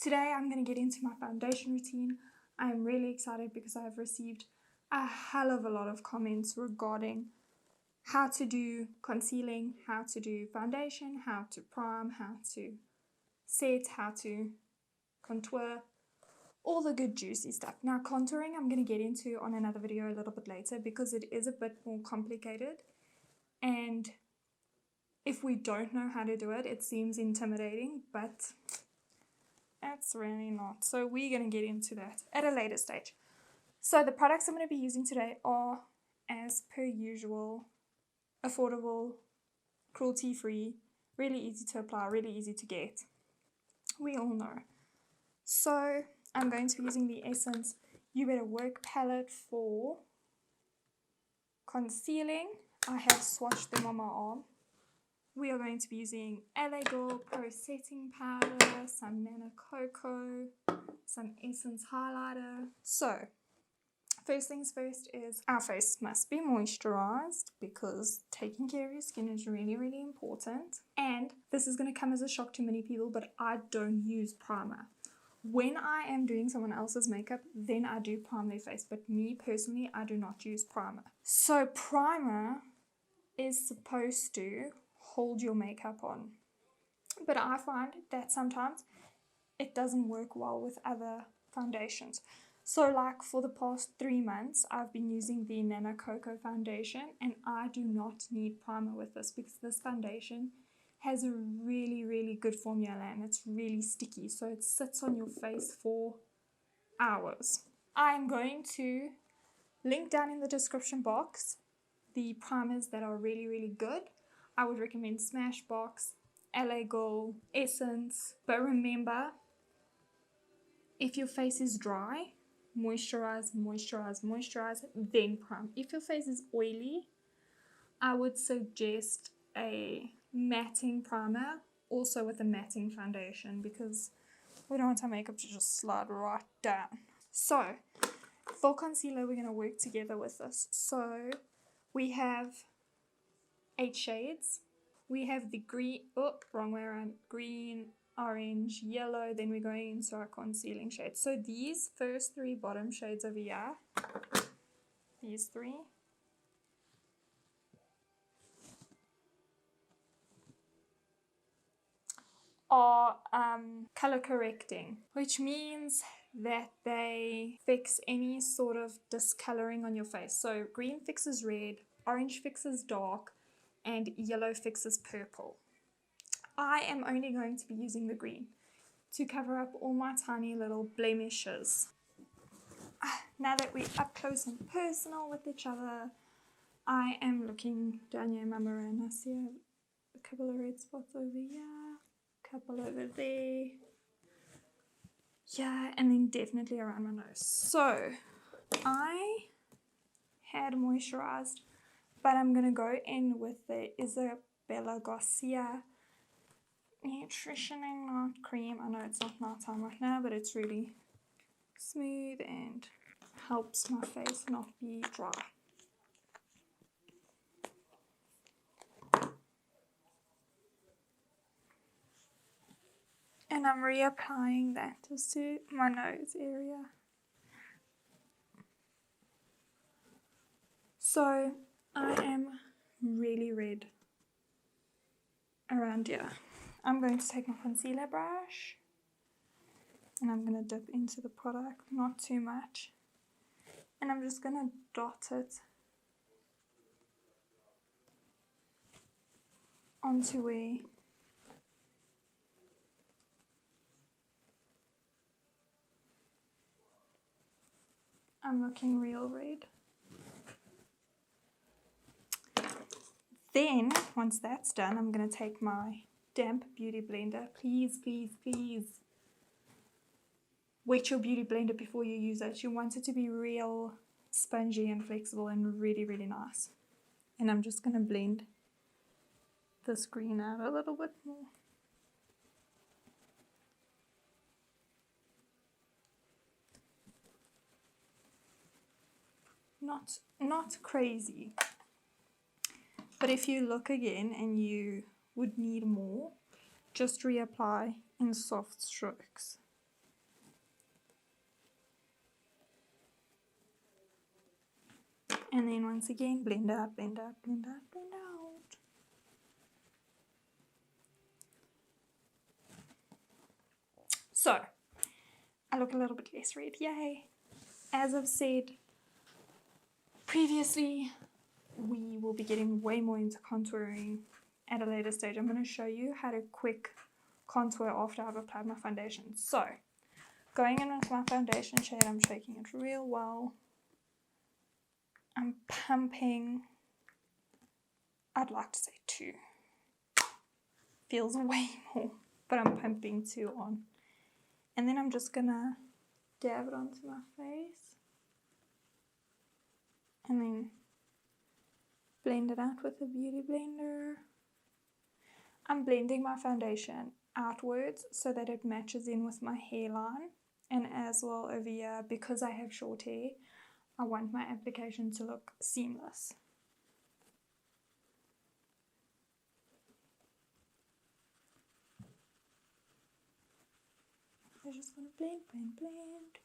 Today I'm going to get into my foundation routine. I'm really excited because I have received a hell of a lot of comments regarding how to do concealing, how to do foundation, how to prime, how to set, how to contour, all the good juicy stuff. Now contouring I'm going to get into on another video a little bit later because it is a bit more complicated, and if we don't know how to do it, it seems intimidating, but it's really not. So we're going to get into that at a later stage. So the products I'm going to be using today are, as per usual, affordable, cruelty-free, really easy to apply, really easy to get. We all know. So I'm going to be using the Essence You Better Work palette for concealing. I have swatched them on my arm. We are going to be using L.A Girl Pro setting powder, some NanaCoco, some Essence highlighter. So, first things first is our face must be moisturized because taking care of your skin is really, really important. And this is going to come as a shock to many people, but I don't use primer. When I am doing someone else's makeup, then I do prime their face. But me personally, I do not use primer. So primer is supposed to hold your makeup on, but I find that sometimes it doesn't work well with other foundations. So like for the past 3 months I've been using the NanaCoco foundation, and I do not need primer with this because this foundation has a really good formula and it's really sticky, so it sits on your face for hours. I'm going to link down in the description box the primers that are really good. I would recommend Smashbox, L.A Girl, Essence. But remember, if your face is dry, moisturize, then prime. If your face is oily, I would suggest a matting primer, also with a matting foundation, because we don't want our makeup to just slide right down. So, for concealer, we're going to work together with this. So, we have 8 shades. We have the green, wrong way around, green, orange, yellow, then we're going into our concealing shades. So these first 3 bottom shades over here, these 3, are color correcting, which means that they fix any sort of discoloring on your face. So green fixes red, orange fixes dark, and yellow fixes purple. I am only going to be using the green to cover up all my tiny little blemishes. Now that we're up close and personal with each other, I am looking down here in my mirror and I see a couple of red spots over here, a couple over there, yeah, and then definitely around my nose. So I had moisturized, but I'm going to go in with the Isabella Garcia Nutrition and Night Cream. I know it's not nighttime right now, but it's really smooth and helps my face not be dry. And I'm reapplying that just to my nose area. So I am really red around here. I'm going to take my concealer brush and I'm going to dip into the product, not too much. And I'm just going to dot it onto where I'm looking real red. Then, once that's done, I'm going to take my damp beauty blender. Please wet your beauty blender before you use it. You want it to be real spongy and flexible and really nice. And I'm just going to blend this green out a little bit more. Not crazy. But if you look again and you would need more, just reapply in soft strokes. And then once again, blend out, blend out, blend out, blend out. So, I look a little bit less red, yay. As I've said previously, we will be getting way more into contouring at a later stage. I'm going to show you how to quick contour after I've applied my foundation. So, going in with my foundation shade, I'm shaking it real well. I'm pumping, I'd like to say 2. Feels way more, but I'm pumping 2 on. And then I'm just going to dab it onto my face. And then blend it out with a beauty blender. I'm blending my foundation outwards so that it matches in with my hairline, and as well over here, because I have short hair, I want my application to look seamless. I'm just going to blend, blend, blend.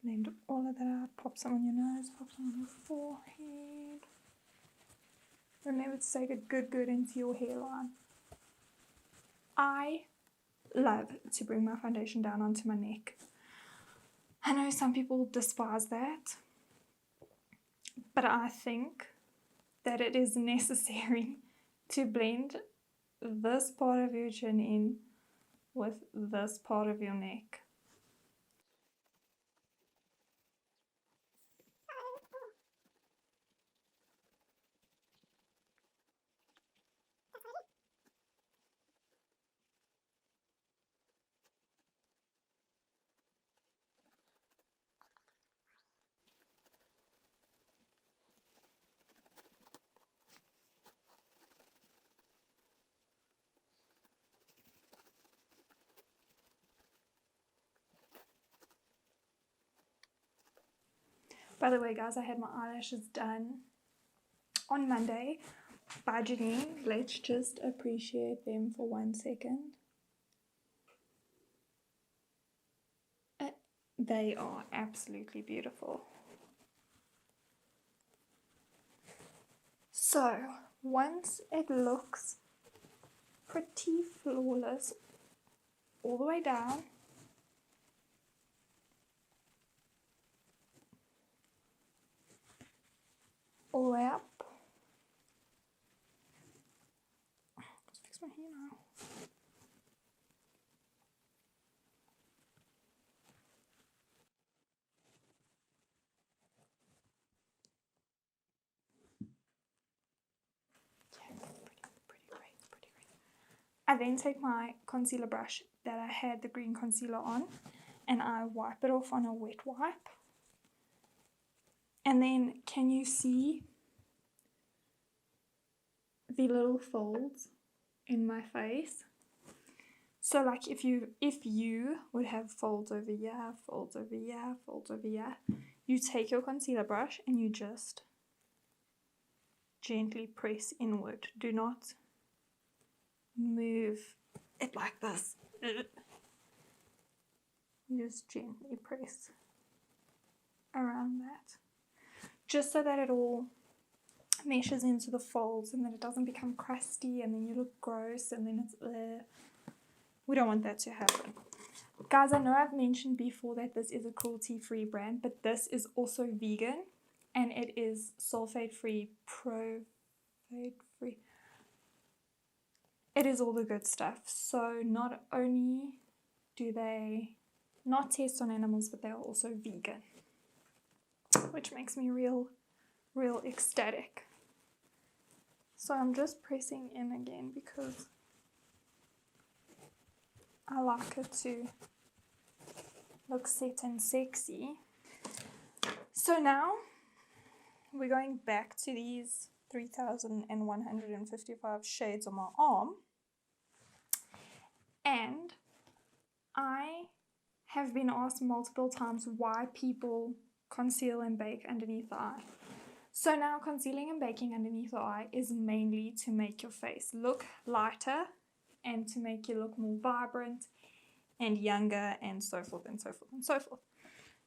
Blend all of that out, pop some on your nose, pop some on your forehead. Remember to take it good into your hairline. I love to bring my foundation down onto my neck. I know some people despise that, but I think that it is necessary to blend this part of your chin in with this part of your neck. By the way, guys, I had my eyelashes done on Monday by Janine. Let's just appreciate them for 1 second. They are absolutely beautiful. So, once it looks pretty flawless all the way down, all the way up. Let's fix my hair now. Yeah, pretty great. I then take my concealer brush that I had the green concealer on, and I wipe it off on a wet wipe. And then, can you see the little folds in my face? So like if you would have folds over here, folds over here, folds over here, you take your concealer brush and you just gently press inward. Do not move it like this. You just gently press around that, just so that it all meshes into the folds and then it doesn't become crusty and then you look gross and then it's we don't want that to happen. Guys, I know I've mentioned before that this is a cruelty-free brand, but this is also vegan and it is sulfate-free, profate-free. It is all the good stuff. So not only do they not test on animals, but they are also vegan, which makes me real ecstatic. So I'm just pressing in again because I like it to look set and sexy. So now we're going back to these 3,155 shades on my arm, and I have been asked multiple times why people conceal and bake underneath the eye. So now concealing and baking underneath the eye is mainly to make your face look lighter and to make you look more vibrant and younger and so forth and so forth and so forth.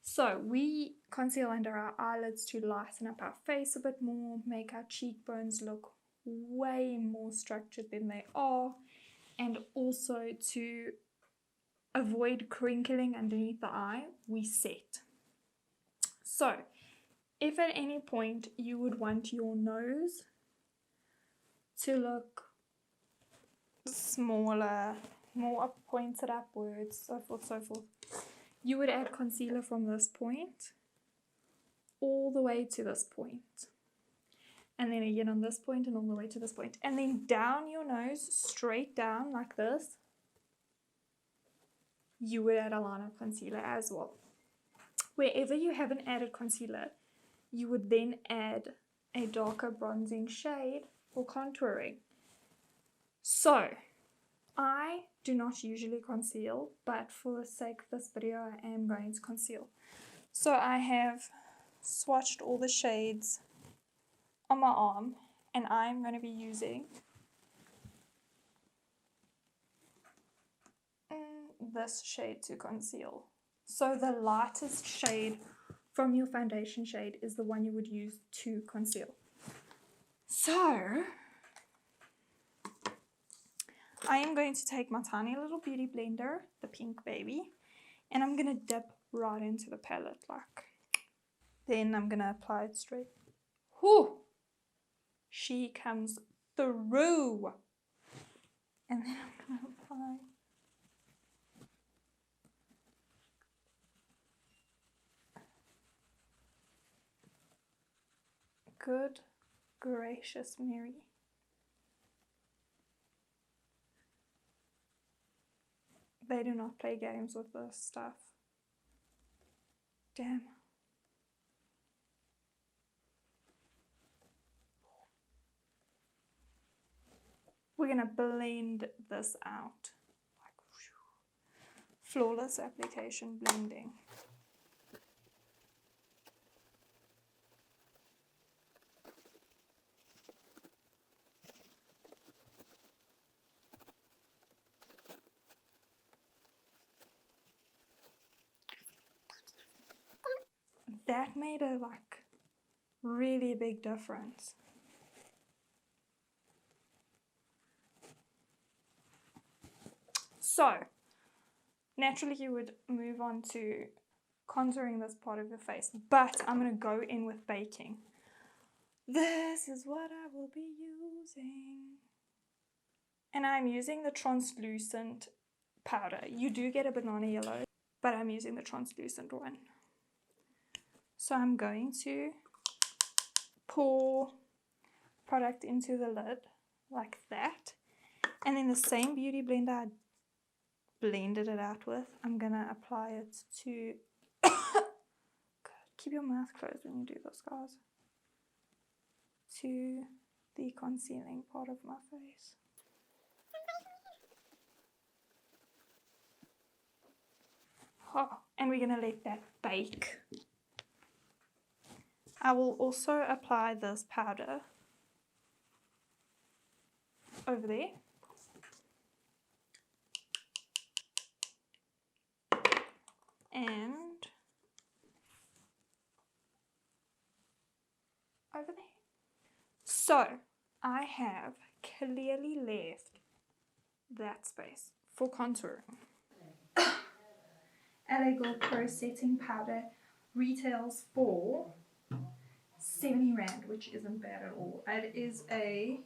So we conceal under our eyelids to lighten up our face a bit more, make our cheekbones look way more structured than they are, and also to avoid crinkling underneath the eye, we set. So if at any point you would want your nose to look smaller, more pointed upwards, so forth, you would add concealer from this point all the way to this point. And then again on this point and all the way to this point. And then down your nose, straight down like this, you would add a line of concealer as well. Wherever you haven't added concealer, you would then add a darker bronzing shade for contouring. So, I do not usually conceal, but for the sake of this video, I am going to conceal. So I have swatched all the shades on my arm, and I'm going to be using this shade to conceal. So the lightest shade from your foundation shade is the one you would use to conceal. So I am going to take my tiny little beauty blender, the pink baby, and I'm going to dip right into the palette like. Then I'm going to apply it straight. Whoo! She comes through. And then I'm going to apply. Good gracious Mary. They do not play games with this stuff. Damn. We're going to blend this out. Flawless application blending. That made a really big difference. So, naturally you would move on to contouring this part of your face, but I'm going to go in with baking. This is what I will be using. And I'm using the translucent powder. You do get a banana yellow, but I'm using the translucent one. So I'm going to pour product into the lid like that. And then the same beauty blender I blended it out with, I'm going to apply it to... Keep your mouth closed when you do this, guys. To the concealing part of my face. Oh, and we're going to let that bake. I will also apply this powder over there. And over there. So I have clearly left that space for contouring. L.A Girl Pro setting powder retails for 70 Rand, which isn't bad at all. It is a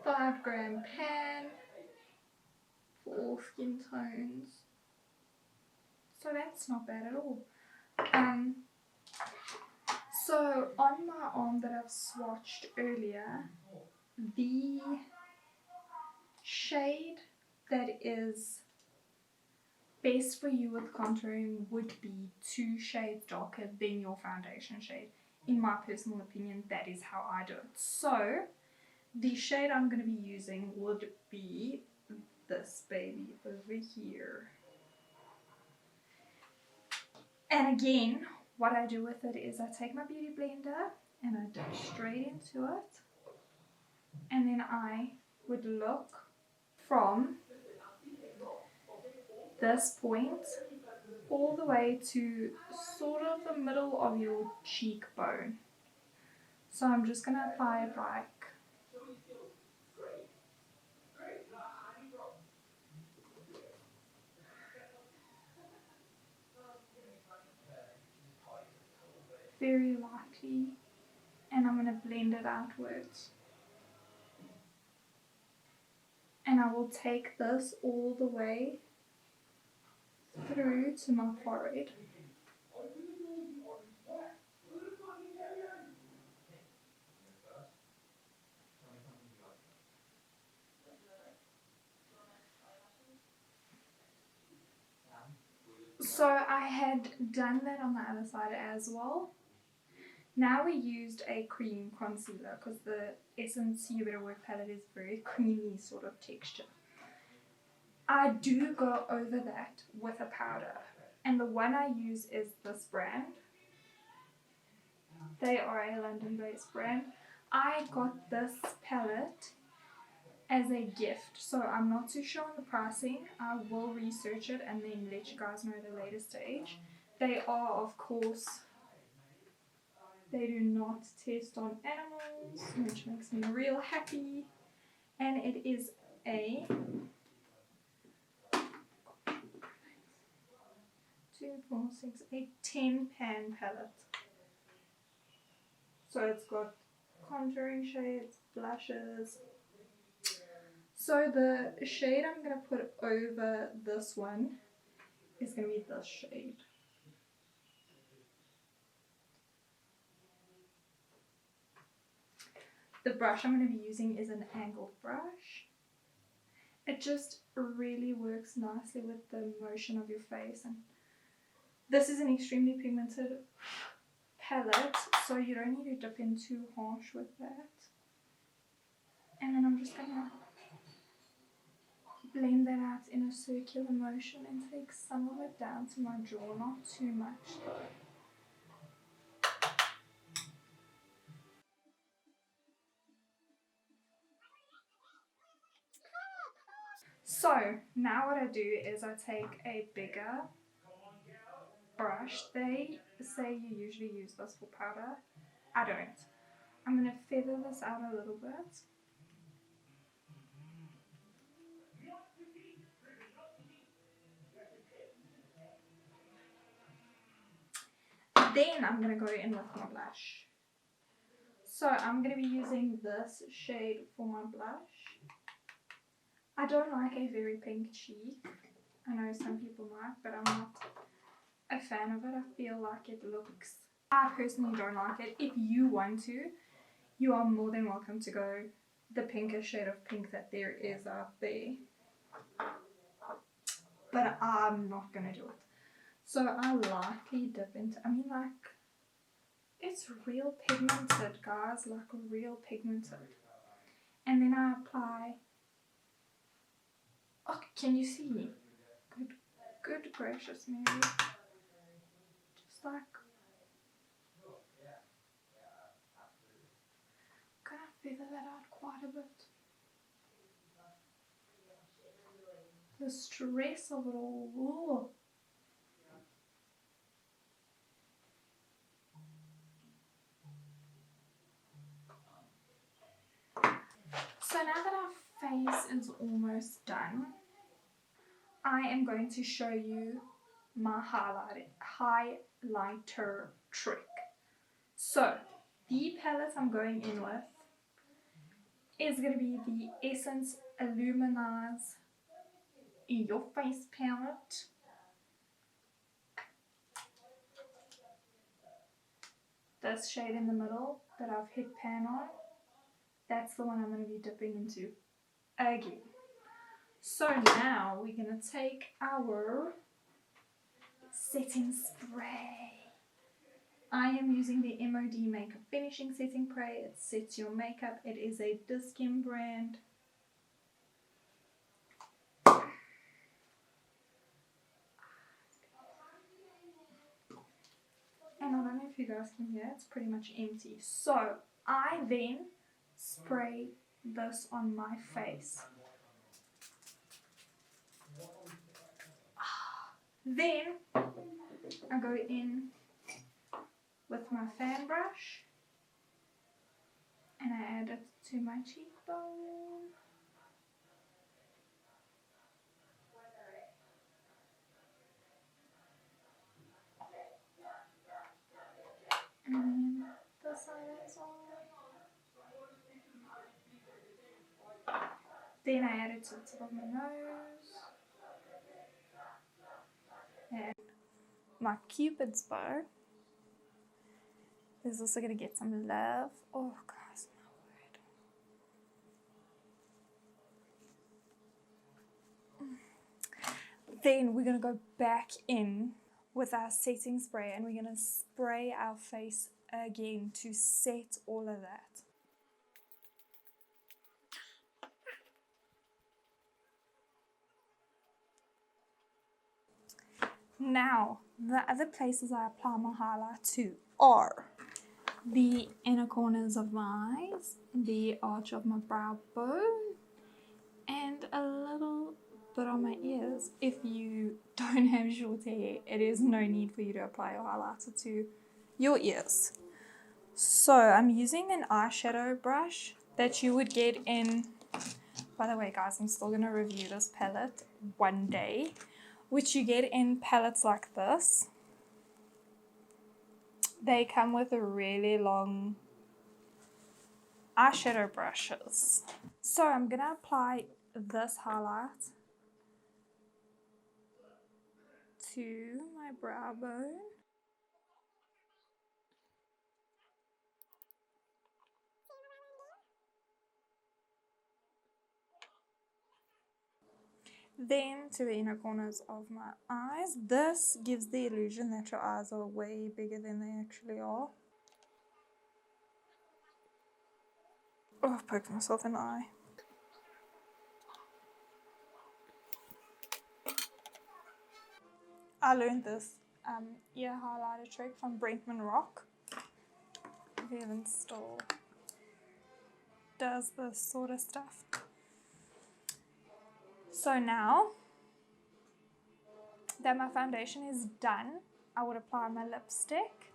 5-gram pan for all skin tones. So that's not bad at all. So on my arm that I've swatched earlier, the shade that is best for you with contouring would be 2 shades darker than your foundation shade. In my personal opinion, that is how I do it. So the shade I'm going to be using would be this baby over here. And again, what I do with it is I take my beauty blender and I dip straight into it, and then I would look from this point all the way to sort of the middle of your cheekbone. So I'm just going to apply it like very lightly, and I'm going to blend it outwards. And I will take this all the way through to my forehead. So I had done that on the other side as well. Now we used a cream concealer because the Essence You Better Work palette is very creamy sort of texture. I do go over that with a powder, and the one I use is this brand. They are a London-based brand. I got this palette as a gift, so I'm not too sure on the pricing. I will research it and then let you guys know at a later stage. They are, of course, they do not test on animals, which makes me real happy. And it is a 10 pan palette. So it's got contouring shades, blushes. So the shade I'm going to put over this one is going to be this shade. The brush I'm going to be using is an angled brush. It just really works nicely with the motion of your face. And this is an extremely pigmented palette, so you don't need to dip in too harsh with that. And then I'm just going to blend that out in a circular motion and take some of it down to my jaw, not too much though. So now what I do is I take a bigger brush. They say you usually use this for powder. I don't. I'm going to feather this out a little bit. Then I'm going to go in with my blush. So I'm going to be using this shade for my blush. I don't like a very pink cheek. I know some people might, but I'm not a fan of it. I feel like it looks... I personally don't like it. If you want to, you are more than welcome to go the pinkest shade of pink that there is out there. But I'm not going to do it. So I lightly dip into... I mean, like, it's real pigmented, guys. Like, real pigmented. And then I apply... Oh, can you see? Good gracious, Mary. Just like... Gonna feather that out quite a bit. The stress of it all. Ooh. So now that our face is almost done, I am going to show you my highlighter trick. So the palette I'm going in with is going to be the Essence Illuminize Your Face palette. This shade in the middle that I've hit pan on, that's the one I'm going to be dipping into again. So now we're going to take our setting spray. I am using the MOD Makeup Finishing Setting Spray. It sets your makeup. It is a Diskin brand. And I don't know if you guys can hear, it's pretty much empty. So I then spray this on my face. Then I go in with my fan brush and I add it to my cheekbone. And then this side as well. Then I add it to the tip of my nose. And my Cupid's bow is also going to get some love. Oh, guys, my word. Then we're going to go back in with our setting spray and we're going to spray our face again to set all of that. Now, the other places I apply my highlight to are the inner corners of my eyes, the arch of my brow bone, and a little bit on my ears. If you don't have short hair, it is no need for you to apply your highlighter to your ears. So I'm using an eyeshadow brush that you would get in, by the way guys, I'm still going to review this palette one day, which you get in palettes like this. They come with a really long eyeshadow brushes. So I'm going to apply this highlight to my brow bone. Then to the inner corners of my eyes. This gives the illusion that your eyes are way bigger than they actually are. Oh, I've poked myself in the eye. I learned this ear highlighter trick from Brinkman Rock. If Evan still does this sort of stuff. So now that my foundation is done, I would apply my lipstick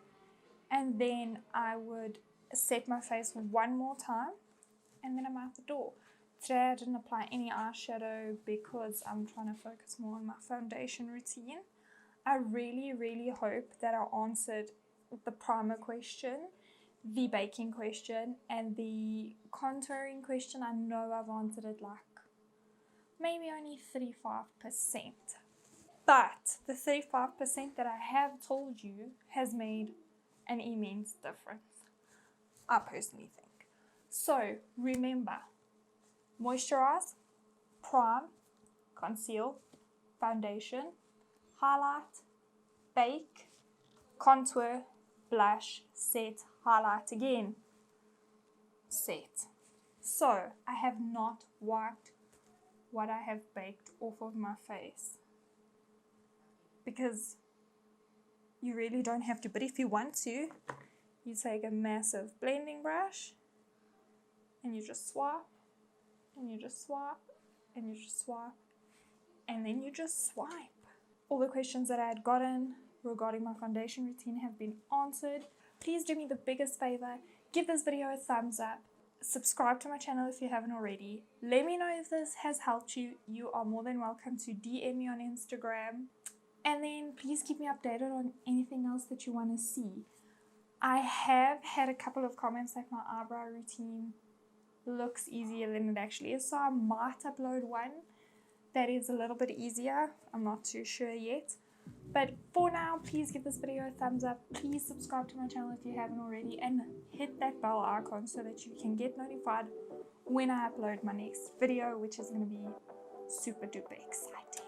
and then I would set my face one more time and then I'm out the door. Today I didn't apply any eyeshadow because I'm trying to focus more on my foundation routine. I really hope that I answered the primer question, the baking question, and the contouring question. I know I've answered it like maybe only 35%. But the 35% that I have told you has made an immense difference, I personally think. So remember, moisturize, prime, conceal, foundation, highlight, bake, contour, blush, set, highlight again, set. So I have not wiped what I have baked off of my face because you really don't have to, but if you want to, you take a massive blending brush and you just swipe and you just swipe and you just swipe and then you just swipe. All the questions that I had gotten regarding my foundation routine have been answered. Please do me the biggest favor, give this video a thumbs up, subscribe to my channel if you haven't already. Let me know if this has helped you. You are more than welcome to DM me on Instagram. And then please keep me updated on anything else that you want to see. I have had a couple of comments like my eyebrow routine looks easier than it actually is. So I might upload one that is a little bit easier. I'm not too sure yet. But for now, please give this video a thumbs up. Please subscribe to my channel if you haven't already. And hit that bell icon so that you can get notified when I upload my next video, which is going to be super duper exciting.